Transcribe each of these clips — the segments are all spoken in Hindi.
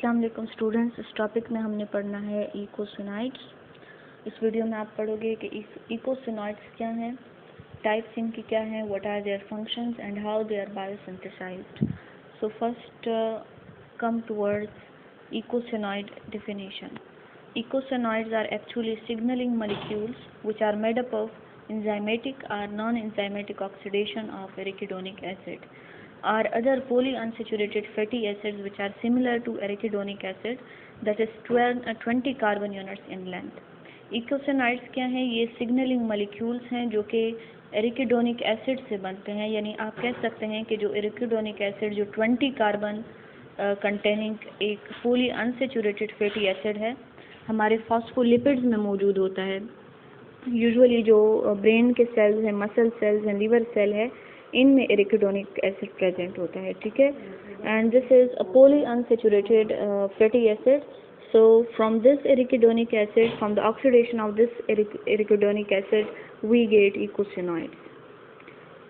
अस्सलाम वालेकुम स्टूडेंट्स। इस टॉपिक में हमने पढ़ना है इकोसिनॉइड्स। इस वीडियो में आप पढ़ोगे कि इकोसिनॉइड्स क्या हैं, टाइप्स इनकी क्या हैं, what are their functions and how they are biosynthesized. So first come towards icosanoid definition. Icosanoids are actually signaling molecules which are made up of enzymatic or non-enzymatic oxidation of arachidonic acid or other polyunsaturated fatty acids which are similar to arachidonic acid, that is 20 carbon units in length. Icosanoids क्या हैं? ये signaling molecules हैं जो कि एरिकिडोनिक एसिड से बनते हैं। यानी आप कह सकते हैं कि जो एरिकिडोनिक एसिड जो 20 कार्बन कंटेनिंग एक फुली अनसेचुरेटेड फैटी एसिड है, हमारे फॉस्फोलिपिड्स में मौजूद होता है। यूजुअली जो ब्रेन के सेल्स हैं, मसल सेल्स हैं, लिवर सेल है, इनमें एरिकिडोनिक एसिड प्रेजेंट होता है। ठीक है, and this is a poly unsaturated fatty acid. So from this arachidonic acid, from the oxidation of this arachidonic acid we get eicosanoids.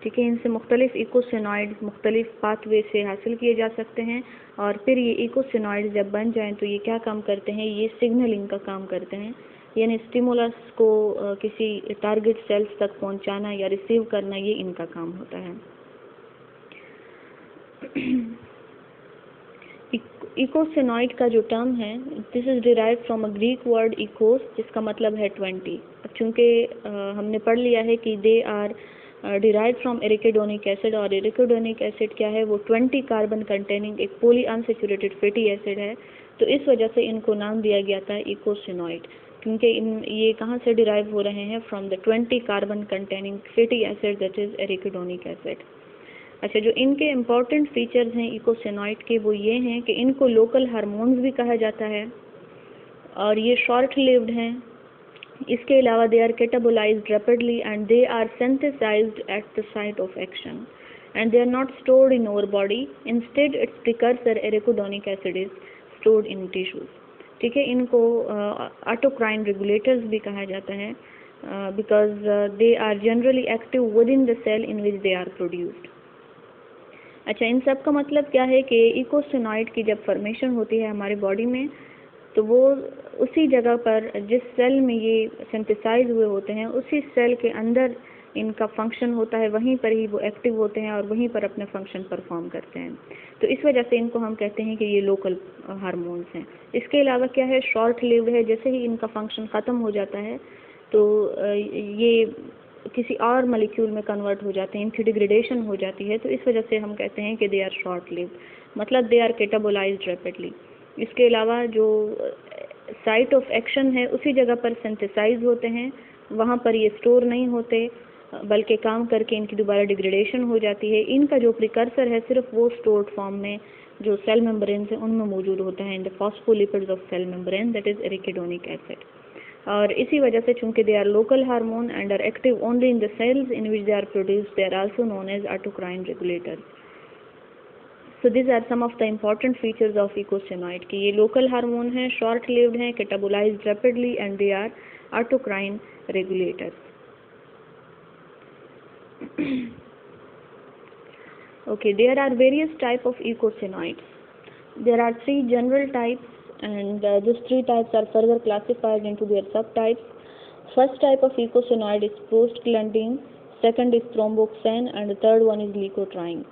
ठीक है, इनसे मुख्तलिफ इकोसिनॉइड्स मुख्तलिफ पाथवे से हासिल किए जा सकते हैं और फिर ये इकोसिनॉइड्स जब बन जाएं तो ये क्या काम करते हैं? ये सिग्नलिंग का काम करते हैं, यानी स्टिमुलस को किसी टारगेट सेल्स तक पहुंचाना या रिसीव करना, ये इनका काम होता है। इकोसिनॉइड का जो टर्म है, this is derived from a Greek word Eeco, जिसका मतलब है 20। अब चूँकि हमने पढ़ लिया है कि they are derived from arachidonic acid, और एरिकिडोनिक एसिड क्या है? वो 20 कार्बन कंटेनिंग एक पॉली अनसेचुरेटेड फैटी एसिड है, तो इस वजह से इनको नाम दिया गया था इकोसिनॉइड, क्योंकि ये कहाँ से डिराइव हो रहे हैं? From the 20 carbon containing fatty acid, that is arachidonic acid. अच्छा, जो इनके इम्पॉर्टेंट फीचर्स हैं इकोसिनॉइड के, वो ये हैं कि इनको लोकल हार्मोन्स भी कहा जाता है और ये शॉर्ट लिव्ड हैं। इसके अलावा they are catabolized rapidly and they are synthesized at the site of action and they are not stored in our body, instead its precursor arachidonic acid is stored in tissues. ठीक है, इनको ऑटोक्राइन रेगुलेटर्स भी कहा जाता है because they are generally active within the cell in which they are produced. अच्छा, इन सब का मतलब क्या है कि इकोसिनॉइड की जब फॉर्मेशन होती है हमारे बॉडी में, तो वो उसी जगह पर जिस सेल में ये सिंथेसाइज हुए होते हैं, उसी सेल के अंदर इनका फंक्शन होता है, वहीं पर ही वो एक्टिव होते हैं और वहीं पर अपने फंक्शन परफॉर्म करते हैं। तो इस वजह से इनको हम कहते हैं कि ये लोकल हार्मोन्स हैं। इसके अलावा क्या है? शॉर्ट लिव्ड है। जैसे ही इनका फंक्शन ख़त्म हो जाता है तो ये किसी और मॉलिक्यूल में कन्वर्ट हो जाते हैं, इनकी डिग्रेडेशन हो जाती है, तो इस वजह से हम कहते हैं कि दे आर शॉर्ट लिव्ड, मतलब दे आर कैटाबोलाइज्ड रैपिडली। इसके अलावा जो साइट ऑफ एक्शन है उसी जगह पर सिंथेसाइज होते हैं, वहाँ पर ये स्टोर नहीं होते, बल्कि काम करके इनकी दोबारा डिग्रेडेशन हो जाती है। इनका जो प्रिकर्सर है सिर्फ वो स्टोर्ड फॉर्म में जो सेल मेम्ब्रेन है उनमें मौजूद होता है, in the phospholipids of cell membrane, that is arachidonic acid. और इसी वजह से चूंकि they are local hormone and are active only in the cells in which they are produced, they are also known as autocrine regulators. So these are some of the important features of icosanoid कि ये local हार्मोन हैं, short lived हैं, catabolized rapidly and they are autocrine regulators. Okay, there are various types of icosanoids. There are 3 general types and these 3 types are further classified into their subtypes. First type of icosanoid is prostaglandin, second is thromboxane and the third one is leukotriene.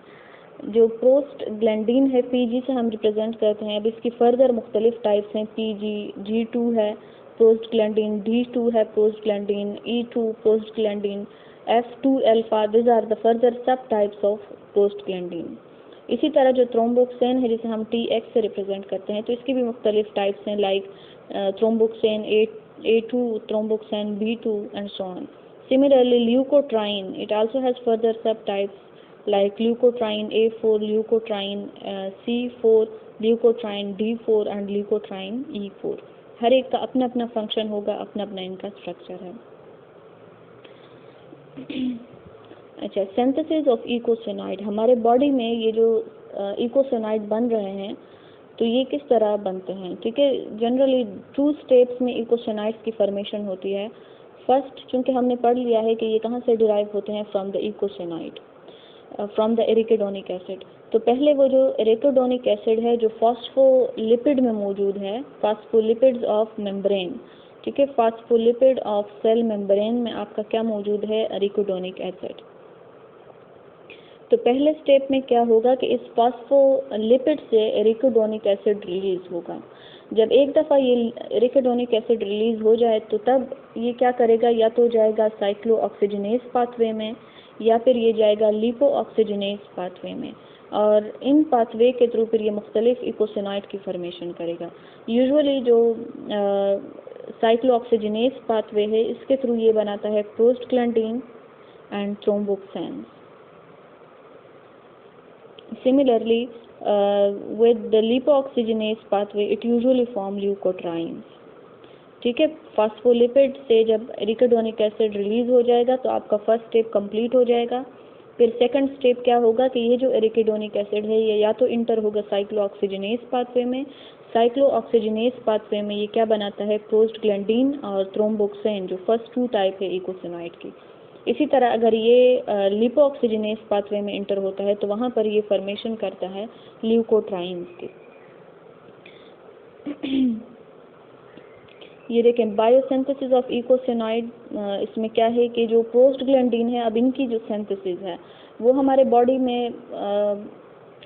जो प्रोस्टग्लैंडीन है, पीजी से हम रिप्रेजेंट करते हैं। अब इसकी फर्दर मुख्तलिफ टाइप्स हैं, पीजी, G2 है प्रोस्टग्लैंडीन, D2 है prostaglandin, E2 prostaglandin, F2 alpha, this are the further sub types of prostaglandin. इसी तरह जो थ्रोम्बोक्सेन है जिसे हम TX से रिप्रेजेंट करते हैं, तो इसकी भी मुख्तलिफ टाइप्स हैं, like thromboxane A2, thromboxane B2 and so on. Similarly leukotriene, it also has further sub types like leukotriene A4, leukotriene C4, leukotriene D4 and leukotriene E4। हर एक का अपना अपना फंक्शन होगा, अपना अपना इनका स्ट्रक्चर है। अच्छा, सिंथेसिस ऑफ इकोसिनॉइड, हमारे बॉडी में ये जो इकोसिनॉइड बन रहे हैं तो ये किस तरह बनते हैं? ठीक है, जनरली 2 स्टेप्स में इकोसिनॉइड्स की फॉर्मेशन होती है। फर्स्ट, चूँकि हमने पढ़ लिया है कि ये कहाँ से डिराइव होते हैं? From the eicosanoid. From the arachidonic acid. तो पहले वो जो एरिकिडोनिक एसिड है जो फॉस्फोलिपिड में मौजूद है, फॉस्फोलिपिड्स ऑफ मेम्ब्रेन, ठीक है, फॉस्फोलिपिड ऑफ सेल मेम्ब्रेन में आपका क्या मौजूद है, एरिकिडोनिक एसिड। तो पहले स्टेप में क्या होगा कि इस फॉस्फोलिपिड से एरिकिडोनिक एसिड रिलीज होगा। जब एक दफ़ा ये एरिकिडोनिक एसिड रिलीज हो जाए तो तब ये क्या करेगा, या तो जाएगा साइक्लो ऑक्सीजनेज पाथवे में या फिर ये जाएगा लिपो ऑक्सीजनेज पाथवे में, और इन पाथवे के थ्रू फिर ये मुख्तलिफ इकोसिनॉइड की फॉर्मेशन करेगा। यूजुअली जो साइक्लो ऑक्सीजनेज पाथवे है इसके थ्रू ये बनाता है प्रोस्टग्लैंडिन and थ्रोम्बोक्सान्स। Similarly, with the lipoxygenase pathway, it usually form leukotrienes, ठीक है। फॉस्फोलिपिड से जब एरिकिडोनिक एसिड रिलीज हो जाएगा तो आपका फर्स्ट स्टेप कंप्लीट हो जाएगा। फिर सेकंड स्टेप क्या होगा कि ये जो एरिकिडोनिक एसिड है ये या तो इंटर होगा साइक्लो ऑक्सीजनेज पाथवे में, साइक्लो ऑक्सीजनेज पाथवे में ये क्या बनाता है, प्रोस्टग्लैंडिन और थ्रोम्बोक्सिन, जो फर्स्ट 2 टाइप है इकोसिनॉइड की। इसी तरह अगर ये लिपो ऑक्सीजनेज पाथवे में इंटर होता है तो वहाँ पर ये फॉर्मेशन करता है ल्यूकोट्राइन्स की। ये देखें बायोसिंथेसिस ऑफ इकोसिनॉइड, इसमें क्या है कि जो प्रोस्टग्लैंडिन है, अब इनकी जो सिंथेसिस है वो हमारे बॉडी में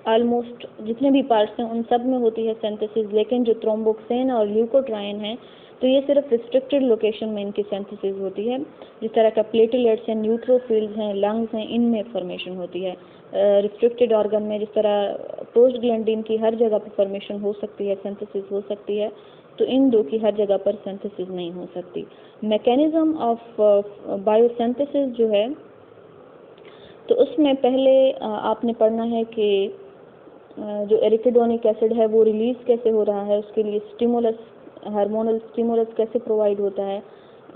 ऑलमोस्ट जितने भी पार्ट्स हैं उन सब में होती है सिंथेसिस, लेकिन जो थ्रोम्बोक्सिन और ल्यूकोट्राइन है तो ये सिर्फ रिस्ट्रिक्टेड लोकेशन में इनकी सिंथेसिस होती है। जिस तरह का प्लेटलेट्स हैं, न्यूट्रोफिल्स हैं, लंग्स हैं, इनमें फॉर्मेशन होती है। रिस्ट्रिक्टेड ऑर्गन में जिस तरह प्रोस्टग्लैंडिन की हर जगह पर फॉर्मेशन हो सकती है, सिंथेसिस हो सकती है, तो इन दो की हर जगह पर सिंथेसिस नहीं हो सकती। मैकेनिज्म ऑफ बायोसिंथेसिस जो है तो उसमें पहले आपने पढ़ना है कि जो एरिकिडोनिक एसिड है वो रिलीज कैसे हो रहा है, उसके लिए स्टिमुलस, हार्मोनल स्टिमुलस कैसे प्रोवाइड होता है,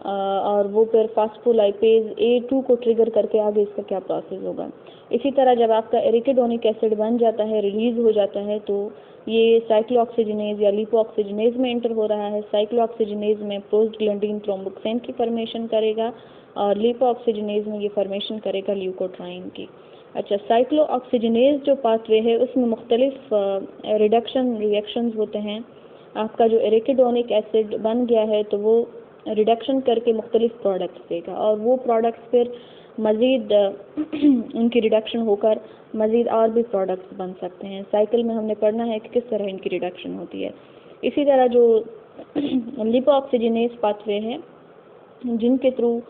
और वो फिर फास्फोलाइपेज A2 को ट्रिगर करके आगे इसका क्या प्रोसेस होगा। इसी तरह जब आपका एरिकिडोनिक एसिड बन जाता है, रिलीज हो जाता है, तो ये साइक्लोऑक्सीजनेज या लिपोऑक्सीजनेज में एंटर हो रहा है। साइक्लोऑक्सीजनेज में प्रोस्टग्लैंडिन थ्रोम्बोक्सिन की फॉर्मेशन करेगा और लिपोऑक्सीजनेज में ये फॉर्मेशन करेगा ल्यूकोट्राइन की। अच्छा, साइक्लोऑक्सीजनेज जो पाथवे है उसमें मुख्तलिफ रिडक्शन रिएक्शंस होते हैं। आपका जो एरिकिडोनिक एसिड बन गया है तो वो रिडक्शन करके मुख्तलिफ प्रोडक्ट्स देगा, और वो प्रोडक्ट्स फिर मज़ीद उनकी रिडक्शन होकर मज़ीद और भी प्रोडक्ट्स बन सकते हैं। साइकिल में हमने पढ़ना है कि किस तरह इनकी रिडक्शन होती है। इसी तरह जो लिपोऑक्सीजनेज पाथवे है जिनके थ्रू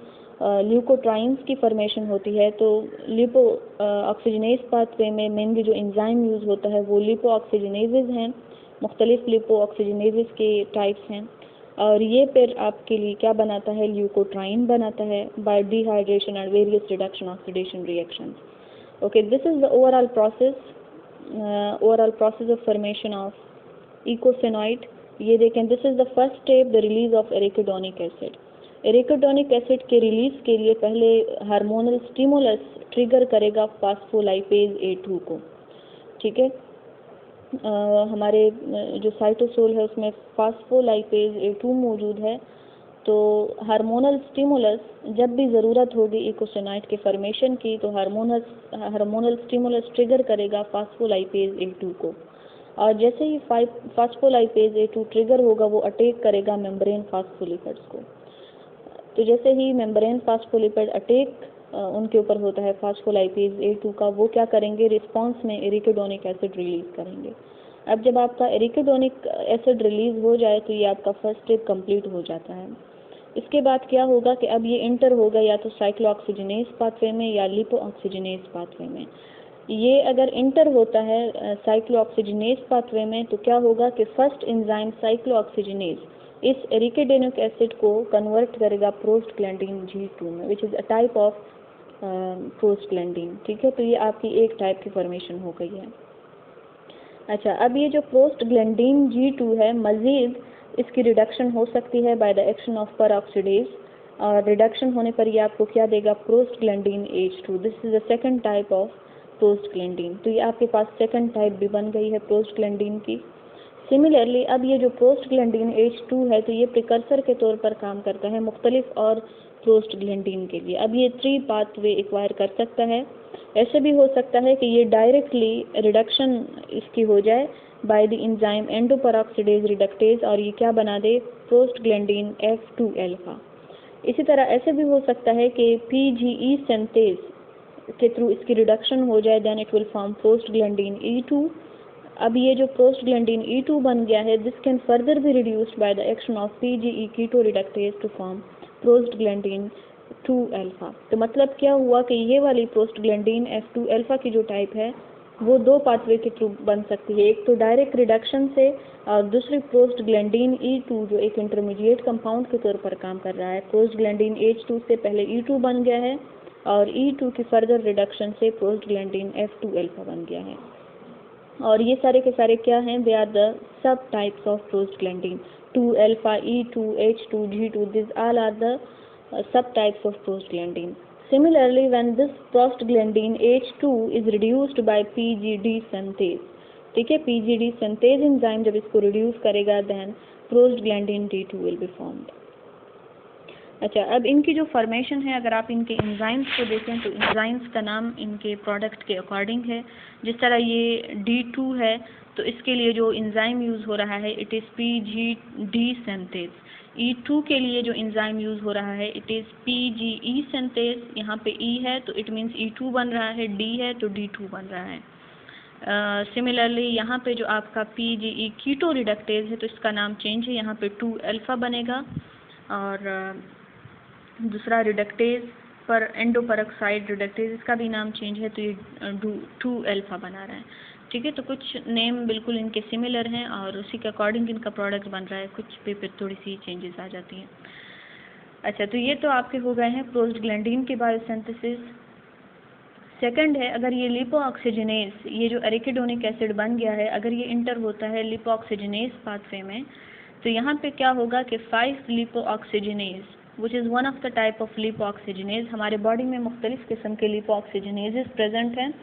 ल्यूकोट्राइन्स की फॉर्मेशन होती है, तो लिपो ऑक्सीजनेज पाथवे में मेनली जो एंजाइम यूज़ होता है वो लिपो ऑक्सीजनेजेस हैं। मुख्तलिफ लिपो ऑक्सीजनेजेस के टाइप्स हैं, और ये फिर आपके लिए क्या बनाता है, ल्यूकोट्राइन बनाता है by dehydration and various reduction oxidation reactions. Okay, this is the overall process of formation of eicosanoid. ये देखें, this is the first step, the release of arachidonic acid. Arachidonic acid के रिलीज के लिए पहले हार्मोनल स्टिमुलस ट्रिगर करेगा फास्फोलाइपेज A2 को, ठीक है। हमारे जो साइटोसोल है उसमें फास्फोलाइपेज A2 मौजूद है, तो हार्मोनल स्टिमुलस जब भी ज़रूरत होगी इकोसिनॉइड के फॉर्मेशन की तो हार्मोनल स्टिमुलस ट्रिगर करेगा फास्फोलाइपेज A2 को, और जैसे ही फास्फोलाइपेज A2 ट्रिगर होगा वो अटैक करेगा मेम्ब्रेन फास्फोलिपिड्स को। तो जैसे ही मेम्ब्रेन फास्फोलिपिड अटैक उनके ऊपर होता है फास्फोलाइपेज A2 का, वो क्या करेंगे, रिस्पांस में एरिकिडोनिक एसिड रिलीज करेंगे। अब जब आपका एरिकिडोनिक एसिड रिलीज हो जाए तो ये आपका फर्स्ट स्टेप कंप्लीट हो जाता है। इसके बाद क्या होगा कि अब ये इंटर होगा या तो साइक्लोऑक्सीजनेज पाथवे में या लिपोऑक्सीजनेज पाथवे में। ये अगर इंटर होता है साइक्लोऑक्सीजनेज पाथवे में तो क्या होगा कि फर्स्ट एंजाइम साइक्लोऑक्सीजनेज इस एरिकिडोनिक एसिड को कन्वर्ट करेगा प्रोस्टग्लैंडिन G2 में, which is a type of prostaglandin, ठीक है। तो ये आपकी एक टाइप की फॉर्मेशन हो गई है। अच्छा, अब ये जो प्रोस्टग्लैंडिन G2 है, मज़ीद इसकी रिडक्शन हो सकती है by the action of peroxidase, और रिडक्शन होने पर ये आपको क्या देगा, prostaglandin H2। This is the second type of prostaglandin. तो ये आपके पास सेकंड टाइप भी बन गई है प्रोस्टग्लैंडिन की। सिमिलरली अब ये जो प्रोस्टग्लैंडिन H2 है तो ये प्रिकर्सर के तौर पर काम करता है मुख्तलिफ और प्रोस्टग्लैंडिन के लिए। अब ये 3 पाथवे एक्वायर कर सकता है। ऐसे भी हो सकता है कि ये डायरेक्टली रिडक्शन इसकी हो जाए बाय द एंजाइम एंडोपेरोक्सिडेज रिडक्टेज और ये क्या बना दे, प्रोस्टग्लैंडिन F2 अल्फा। इसी तरह ऐसे भी हो सकता है कि PGE सिंथेज के थ्रू इसकी रिडक्शन हो जाए, then it will form prostaglandin E2। अब ये जो प्रोस्टग्लैंडिन E2 बन गया है, this can further be reduced by the action of PGE keto reductase to form prostaglandin 2 alpha. तो मतलब क्या हुआ कि ये वाली प्रोस्टग्लैंडिन F2 अल्फा की जो टाइप है वो 2 पाथवे के थ्रू बन सकती है, एक तो डायरेक्ट रिडक्शन से और दूसरी प्रोस्टग्लैंडिन E2 जो एक इंटरमीडिएट कंपाउंड के तौर पर काम कर रहा है। प्रोस्टग्लैंडिन H2 से पहले E2 बन गया है और E2 की फर्दर रिडक्शन से प्रोस्टग्लैंडिन F2 अल्फा बन गया है। और ये सारे के सारे क्या हैं, they are the sub types of prostaglandin 2 alpha, E2, H2, G2, this all are the sub types of prostaglandin. Similarly, when this prostaglandin H2 is reduced by PGD synthase, ठीक है, PGD synthase enzyme जब इसको reduce करेगा then prostaglandin D2 will be formed। अच्छा, अब इनकी जो फॉर्मेशन है, अगर आप इनके एंजाइम्स को देखें तो एंजाइम्स का नाम इनके प्रोडक्ट के अकॉर्डिंग है। जिस तरह ये D2 है तो इसके लिए जो एंजाइम यूज़ हो रहा है it is PGD synthase. E2 के लिए जो एंजाइम यूज़ हो रहा है इट इज़ PGE सिंथेज। यहाँ पे E है तो इट मीन्स E2 बन रहा है, D है तो D2 बन रहा है। सिमिलरली यहाँ पे जो आपका PGE कीटो रिडक्टेज है तो इसका नाम चेंज है, यहाँ पे 2 अल्फा बनेगा और दूसरा रिडक्टेज पर एंडोपेरोक्साइड रिडक्टेज, इसका भी नाम चेंज है तो ये 2 अल्फा बना रहा है। ठीक है, तो कुछ नेम बिल्कुल इनके सिमिलर हैं और उसी के अकॉर्डिंग इनका प्रोडक्ट बन रहा है, कुछ पे थोड़ी सी चेंजेस आ जाती हैं। अच्छा, तो ये तो आपके हो गए हैं प्रोस्टग्लैंडिन के बायोसिंथेसिस। सेकंड है, अगर ये लिपोऑक्सीजनेज, ये जो एरिकिडोनिक एसिड बन गया है, अगर ये इंटर होता है लिपोऑक्सीजनेज पाथवे में तो यहाँ पे क्या होगा कि 5 लिपोऑक्सीजनेज which is one of the type of lipoxygenase, हमारे बॉडी में मुख्तलिफ किस्म के लिपोऑक्सीजनेजेस प्रेजेंट हैं।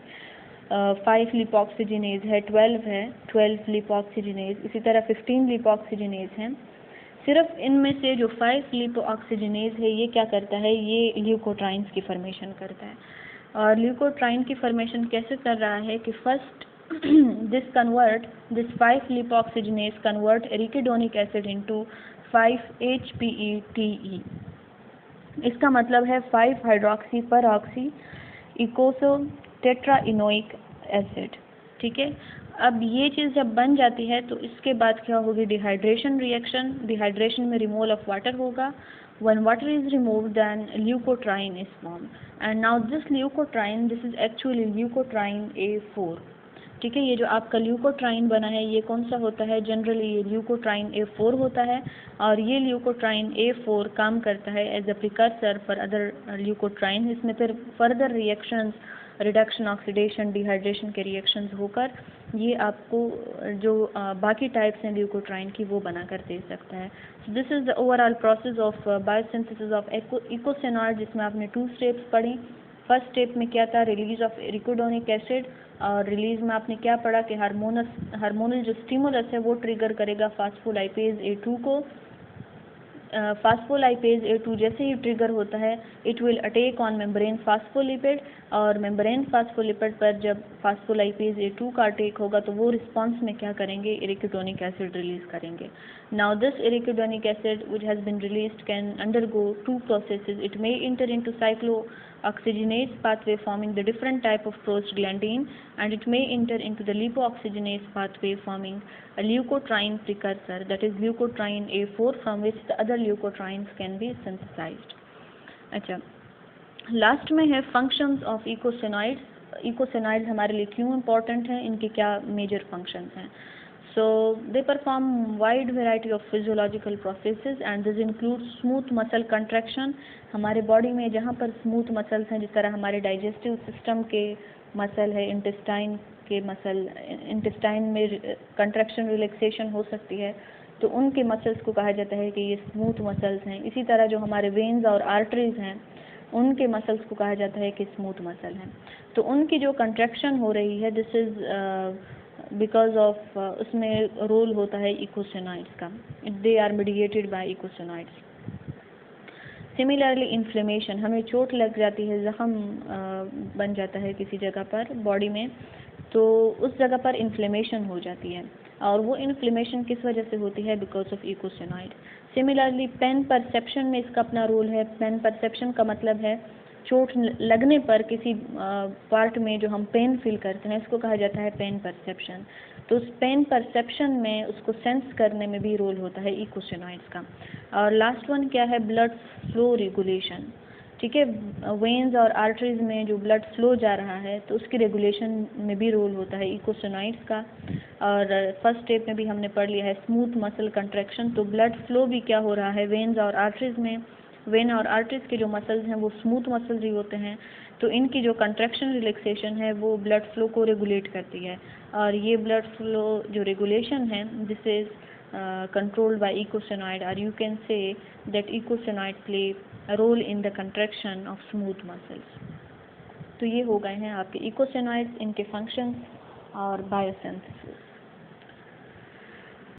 5 लिपोऑक्सीजनेज है, 12 है, 12 लिपोऑक्सीजनेज, इसी तरह 15 लिपोऑक्सीजनेज हैं। सिर्फ इनमें से जो 5 लिपोऑक्सीजनेज है ये क्या करता है, ये ल्यूकोट्राइन्स की फॉर्मेशन करता है। और ल्यूकोट्राइन की फॉर्मेशन कैसे कर रहा है कि first this 5 lipoxygenase convert arachidonic acid into 5-HPETE। इसका मतलब है 5 हाइड्रोक्सी पर ऑक्सी इकोसो टेट्राइनोइक एसिड। ठीक है, अब ये चीज़ जब बन जाती है तो इसके बाद क्या होगी, डिहाइड्रेशन रिएक्शन। डिहाइड्रेशन में रिमूवल ऑफ वाटर होगा। when water is removed then leukotriene is formed and now this leukotriene, this is actually leukotriene A4। ठीक है, ये जो आपका ल्यूकोट्राइन बना है ये कौन सा होता है, जनरली ये ल्यूकोट्राइन A4 होता है और ये ल्यूकोट्राइन A4 काम करता है as a precursor for other leukotriene. इसमें फिर further reactions, reduction, oxidation, dehydration के रिएक्शंस होकर ये आपको जो बाकी टाइप्स हैं ल्यूकोट्राइन की वो बना कर दे सकता है। So this is the overall process of biosynthesis of eicosanoid, जिसमें आपने 2 स्टेप्स पढ़ी। फर्स्ट स्टेप में क्या था, रिलीज ऑफ एरिकिडोनिक एसिड, और रिलीज में आपने क्या पढ़ा कि हार्मोनल जो स्टिमुलस है वो ट्रिगर करेगा फास्फोलाइपेज A2 को। फास्फोलाइपेज A2 जैसे ही ट्रिगर होता है it will attack on membrane phospholipid, और मेम्ब्रेन फास्फोलिपिड पर जब फास्फोलाइपेज A2 का अटैक होगा तो वो रिस्पॉन्स में क्या करेंगे, एरिकिडोनिक एसिड रिलीज करेंगे। Now this arachidonic acid which has been released can undergo 2 processes. It may enter into cyclooxygenase pathway forming the different type of prostaglandin, and it may enter into the lipooxygenase pathway forming a leukotriene precursor, that is leukotriene A4, from which the other leukotrienes can be synthesized। अच्छा, लास्ट में है फंक्शंस ऑफ इकोसेनॉइड्स। इकोसेनॉइड्स हमारे लिए क्यों इम्पोर्टेंट हैं, इनके क्या मेजर फंक्शंस हैं। So they perform wide variety of physiological processes and this includes smooth muscle contraction। हमारे बॉडी में जहाँ पर स्मूथ मसल्स हैं, जिस तरह हमारे डाइजेस्टिव सिस्टम के मसल है, इंटेस्टाइन के मसल, इंटेस्टाइन में कंट्रैक्शन रिलैक्सेशन हो सकती है तो उनके मसल्स को कहा जाता है कि ये स्मूथ मसल्स हैं। इसी तरह जो हमारे वेन्स और आर्टरीज हैं उनके मसल्स को कहा जाता है कि स्मूथ मसल हैं। तो उनकी जो कंट्रैक्शन हो रही है दिस इज़ बिकॉज ऑफ उसमें रोल होता है इकोसिनॉइड्स का, they are mediated by eicosanoids. Similarly inflammation, हमें चोट लग जाती है, ज़ख़म बन जाता है किसी जगह पर बॉडी में, तो उस जगह पर इन्फ्लेमेशन हो जाती है, और वो इन्फ्लेमेशन किस वजह से होती है? Because of eicosanoid. Similarly pain perception में इसका अपना रोल है। पेन परसेप्शन का मतलब है चोट लगने पर किसी पार्ट में जो हम पेन फील करते हैं, इसको कहा जाता है पेन परसेप्शन। तो उस पेन परसेप्शन में उसको सेंस करने में भी रोल होता है इकोसिनॉइड्स का। और लास्ट वन क्या है? Blood flow regulation. ठीक है, वेन्स और आर्टरीज में जो ब्लड फ्लो जा रहा है, तो उसकी रेगुलेशन में भी रोल होता है इकोसिनॉइड्स का। और फर्स्ट स्टेप में भी हमने पढ़ लिया है स्मूथ मसल कंट्रैक्शन। तो ब्लड फ्लो भी क्या हो रहा है वेन्स और आर्टरीज में? वेन और आर्टरीज के जो मसल्स हैं वो स्मूथ मसल्स ही होते हैं, तो इनकी जो कंट्रैक्शन रिलैक्सेशन है वो ब्लड फ्लो को रेगुलेट करती है। और ये ब्लड फ्लो जो रेगुलेशन है, this is controlled by ecosinoid, or you can say that ecosinoid play a role in the contraction of smooth muscles। तो ये हो गए हैं आपके इकोसिनॉइड्स, इनके फंक्शंस और बायोसिंथेसिस।